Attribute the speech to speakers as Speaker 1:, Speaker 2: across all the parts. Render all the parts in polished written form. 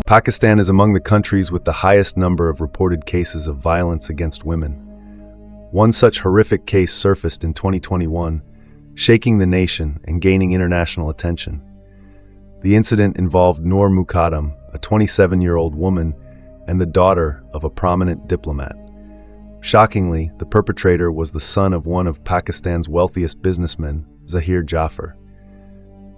Speaker 1: Pakistan is among the countries with the highest number of reported cases of violence against women. One such horrific case surfaced in 2021, shaking the nation and gaining international attention. The incident involved Noor Mukadam, a 27-year-old woman and the daughter of a prominent diplomat. Shockingly, the perpetrator was the son of one of Pakistan's wealthiest businessmen, Zaheer Jaffer.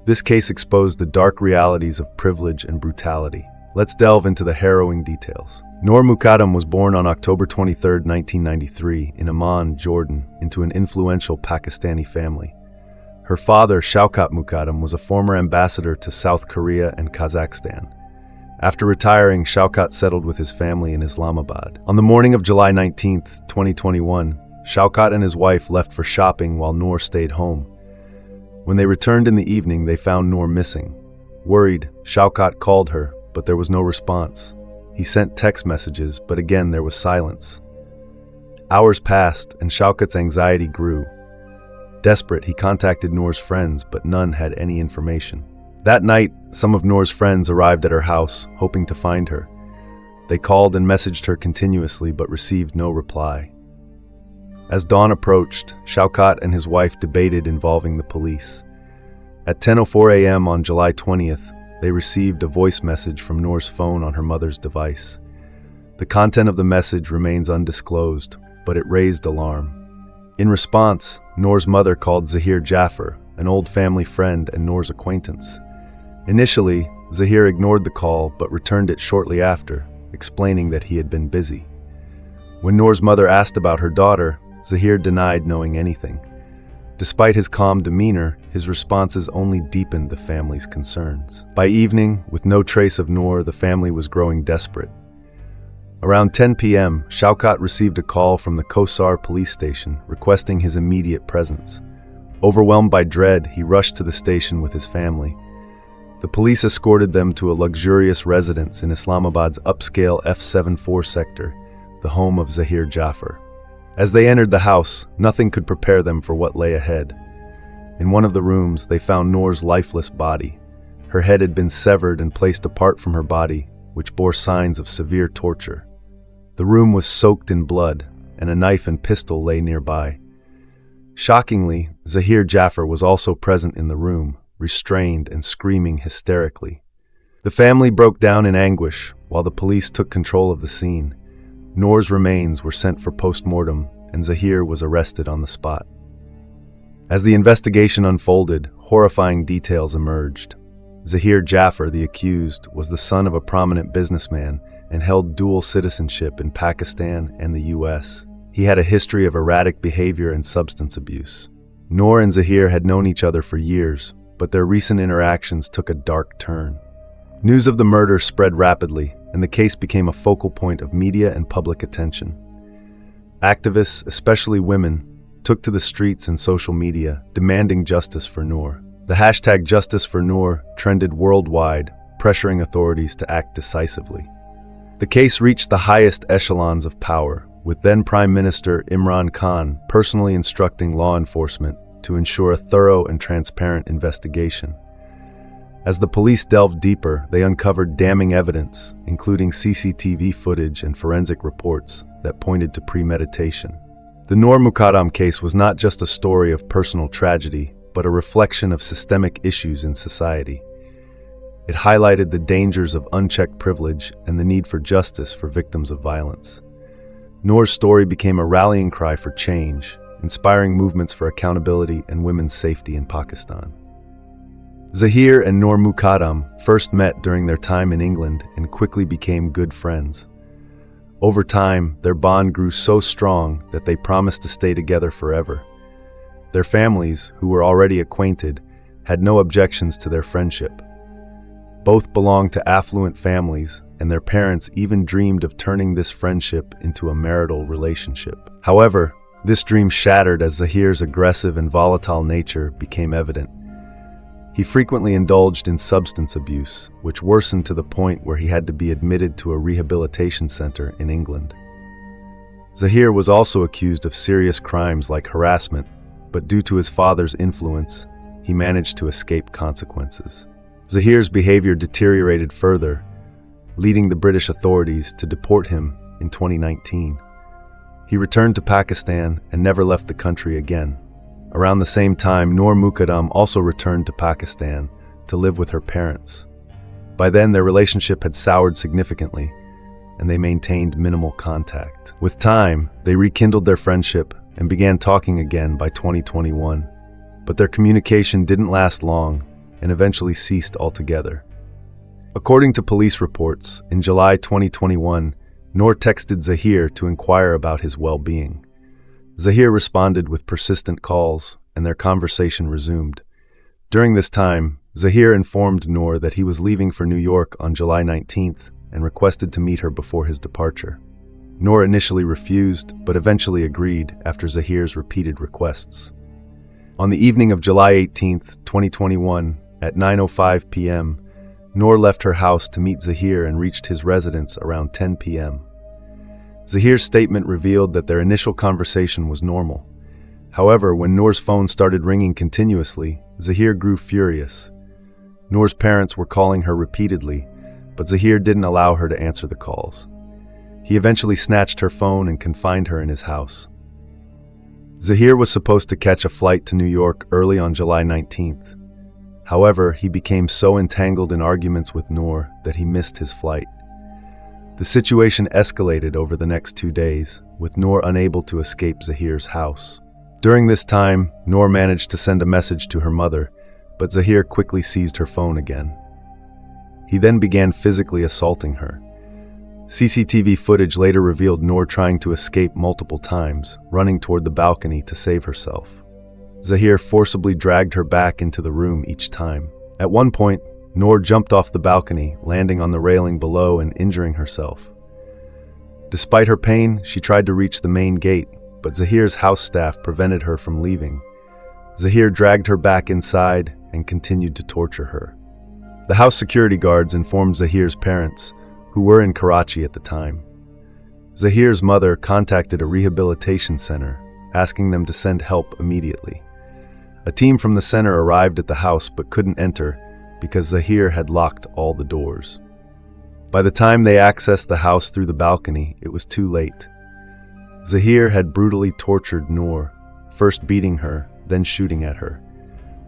Speaker 1: This case exposed the dark realities of privilege and brutality. Let's delve into the harrowing details. Noor Mukadam was born on October 23, 1993, in Amman, Jordan, into an influential Pakistani family. Her father, Shaukat Mukadam, was a former ambassador to South Korea and Kazakhstan. After retiring, Shaukat settled with his family in Islamabad. On the morning of July 19, 2021, Shaukat and his wife left for shopping while Noor stayed home. When they returned in the evening, they found Noor missing. Worried, Shaukat called her, but there was no response. He sent text messages, but again there was silence. Hours passed, and Shaukat's anxiety grew. Desperate, he contacted Noor's friends, but none had any information. That night, some of Noor's friends arrived at her house, hoping to find her. They called and messaged her continuously, but received no reply. As dawn approached, Shaukat and his wife debated involving the police. At 10:04 a.m. on July 20th, they received a voice message from Noor's phone on her mother's device. The content of the message remains undisclosed, but it raised alarm. In response, Noor's mother called Zaheer Jaffer, an old family friend and Noor's acquaintance. Initially, Zaheer ignored the call but returned it shortly after, explaining that he had been busy. When Noor's mother asked about her daughter, Zaheer denied knowing anything. Despite his calm demeanor, his responses only deepened the family's concerns. By evening, with no trace of Noor, the family was growing desperate. Around 10 p.m., Shaukat received a call from the Kosar police station requesting his immediate presence. Overwhelmed by dread, he rushed to the station with his family. The police escorted them to a luxurious residence in Islamabad's upscale F74 sector, the home of Zaheer Jaffer. As they entered the house, nothing could prepare them for what lay ahead. In one of the rooms, they found Noor's lifeless body. Her head had been severed and placed apart from her body, which bore signs of severe torture. The room was soaked in blood, and a knife and pistol lay nearby. Shockingly, Zaheer Jaffer was also present in the room, restrained and screaming hysterically. The family broke down in anguish while the police took control of the scene. Noor's remains were sent for post-mortem, and Zaheer was arrested on the spot. As the investigation unfolded, horrifying details emerged. Zaheer Jaffer, the accused, was the son of a prominent businessman and held dual citizenship in Pakistan and the U.S. He had a history of erratic behavior and substance abuse. Noor and Zaheer had known each other for years, but their recent interactions took a dark turn. News of the murder spread rapidly, and the case became a focal point of media and public attention. Activists, especially women, took to the streets and social media, demanding justice for Noor. The hashtag Justice for Noor trended worldwide, pressuring authorities to act decisively. The case reached the highest echelons of power, with then Prime Minister Imran Khan personally instructing law enforcement to ensure a thorough and transparent investigation. As the police delved deeper, they uncovered damning evidence, including CCTV footage and forensic reports that pointed to premeditation. The Noor Mukadam case was not just a story of personal tragedy, but a reflection of systemic issues in society. It highlighted the dangers of unchecked privilege and the need for justice for victims of violence. Noor's story became a rallying cry for change, inspiring movements for accountability and women's safety in Pakistan. Zaheer and Noor Mukadam first met during their time in England and quickly became good friends. Over time, their bond grew so strong that they promised to stay together forever. Their families, who were already acquainted, had no objections to their friendship. Both belonged to affluent families, and their parents even dreamed of turning this friendship into a marital relationship. However, this dream shattered as Zaheer's aggressive and volatile nature became evident. He frequently indulged in substance abuse, which worsened to the point where he had to be admitted to a rehabilitation center in England. Zaheer was also accused of serious crimes like harassment, but due to his father's influence, he managed to escape consequences. Zaheer's behavior deteriorated further. leading the British authorities to deport him in 2019. He returned to Pakistan and never left the country again. Around the same time, Noor Mukadam also returned to Pakistan to live with her parents. By then, their relationship had soured significantly, and they maintained minimal contact. With time, they rekindled their friendship and began talking again by 2021. But their communication didn't last long and eventually ceased altogether. According to police reports, in July 2021, Noor texted Zaheer to inquire about his well-being. Zaheer responded with persistent calls, and their conversation resumed. During this time, Zaheer informed Noor that he was leaving for New York on July 19th and requested to meet her before his departure. Noor initially refused, but eventually agreed after Zaheer's repeated requests. On the evening of July 18th, 2021, at 9:05 p.m., Noor left her house to meet Zaheer and reached his residence around 10 p.m. Zaheer's statement revealed that their initial conversation was normal. However, when Noor's phone started ringing continuously, Zaheer grew furious. Noor's parents were calling her repeatedly, but Zaheer didn't allow her to answer the calls. He eventually snatched her phone and confined her in his house. Zaheer was supposed to catch a flight to New York early on July 19th. However, he became so entangled in arguments with Noor that he missed his flight. The situation escalated over the next 2 days, with Noor unable to escape Zaheer's house. During this time, Noor managed to send a message to her mother, but Zaheer quickly seized her phone again. He then began physically assaulting her. CCTV footage later revealed Noor trying to escape multiple times, running toward the balcony to save herself. Zaheer forcibly dragged her back into the room each time. At one point, Noor jumped off the balcony, landing on the railing below and injuring herself. Despite her pain, she tried to reach the main gate, but Zaheer's house staff prevented her from leaving. Zaheer dragged her back inside and continued to torture her. The house security guards informed Zaheer's parents, who were in Karachi at the time. Zaheer's mother contacted a rehabilitation center, asking them to send help immediately. A team from the center arrived at the house but couldn't enter because Zaheer had locked all the doors. By the time they accessed the house through the balcony, it was too late. Zaheer had brutally tortured Noor, first beating her, then shooting at her.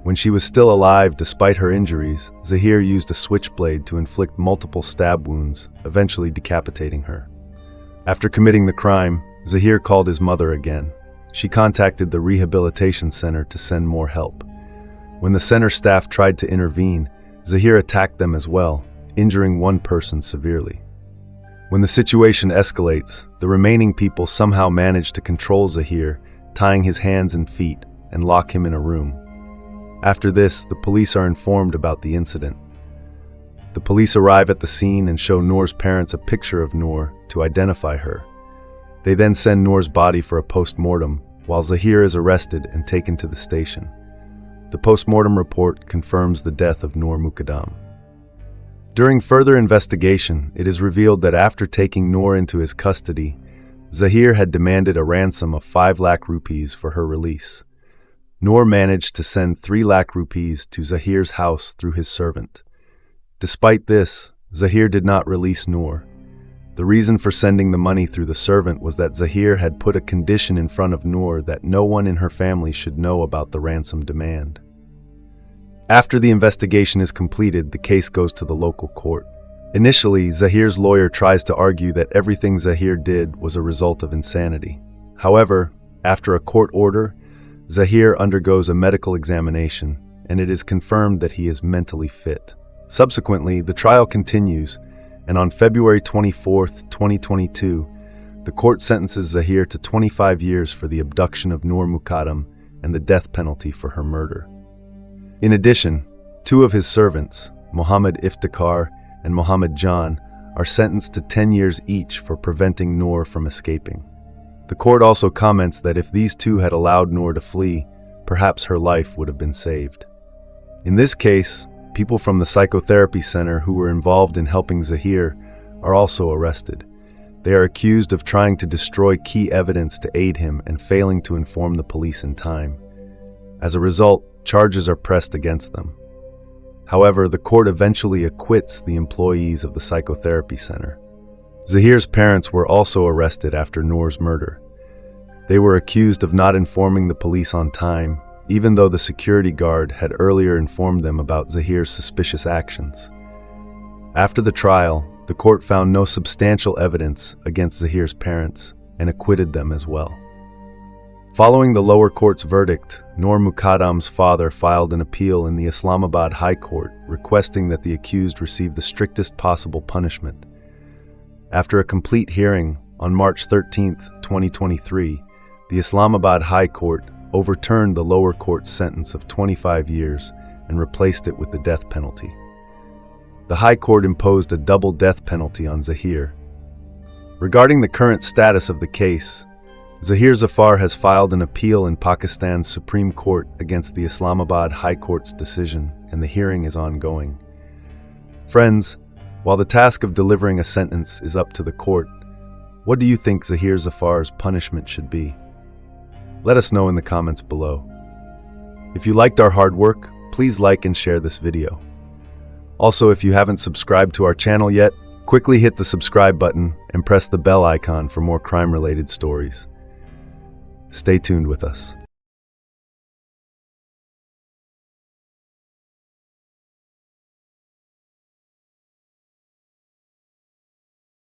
Speaker 1: When she was still alive despite her injuries, Zaheer used a switchblade to inflict multiple stab wounds, eventually decapitating her. After committing the crime, Zaheer called his mother again. She contacted the rehabilitation center to send more help. When the center staff tried to intervene, Zaheer attacked them as well, injuring one person severely. When the situation escalates, the remaining people somehow manage to control Zaheer, tying his hands and feet, and lock him in a room. After this, the police are informed about the incident. The police arrive at the scene and show Noor's parents a picture of Noor to identify her. They then send Noor's body for a post-mortem, while Zaheer is arrested and taken to the station. The post-mortem report confirms the death of Noor Mukadam. During further investigation, it is revealed that after taking Noor into his custody, Zaheer had demanded a ransom of 5 lakh rupees for her release. Noor managed to send 3 lakh rupees to Zaheer's house through his servant. Despite this, Zaheer did not release Noor. The reason for sending the money through the servant was that Zaheer had put a condition in front of Noor that no one in her family should know about the ransom demand. After the investigation is completed, the case goes to the local court. Initially, Zaheer's lawyer tries to argue that everything Zaheer did was a result of insanity. However, after a court order, Zaheer undergoes a medical examination, and it is confirmed that he is mentally fit. Subsequently, the trial continues, and on February 24, 2022, the court sentences Zaheer to 25 years for the abduction of Noor Mukadam and the death penalty for her murder. In addition, 2 of his servants, Mohammed Iftikhar and Mohammed John, are sentenced to 10 years each for preventing Noor from escaping. The court also comments that if these 2 had allowed Noor to flee, perhaps her life would have been saved. In this case, people from the psychotherapy center who were involved in helping Zaheer are also arrested. They are accused of trying to destroy key evidence to aid him and failing to inform the police in time. As a result, charges are pressed against them. However, the court eventually acquits the employees of the psychotherapy center. Zaheer's parents were also arrested after Noor's murder. They were accused of not informing the police on time, even though the security guard had earlier informed them about Zaheer's suspicious actions. After the trial, the court found no substantial evidence against Zaheer's parents and acquitted them as well. Following the lower court's verdict, Noor Mukadam's father filed an appeal in the Islamabad High Court requesting that the accused receive the strictest possible punishment. After a complete hearing on March 13, 2023, the Islamabad High Court overturned the lower court's sentence of 25 years and replaced it with the death penalty. The High Court imposed a double death penalty on Zaheer. Regarding the current status of the case, Zaheer Jaffer has filed an appeal in Pakistan's Supreme Court against the Islamabad High Court's decision, and the hearing is ongoing. Friends, while the task of delivering a sentence is up to the court, what do you think Zaheer Jaffer's punishment should be? Let us know in the comments below. If you liked our hard work, please like and share this video. Also, if you haven't subscribed to our channel yet, quickly hit the subscribe button and press the bell icon for more crime-related stories. Stay tuned with us.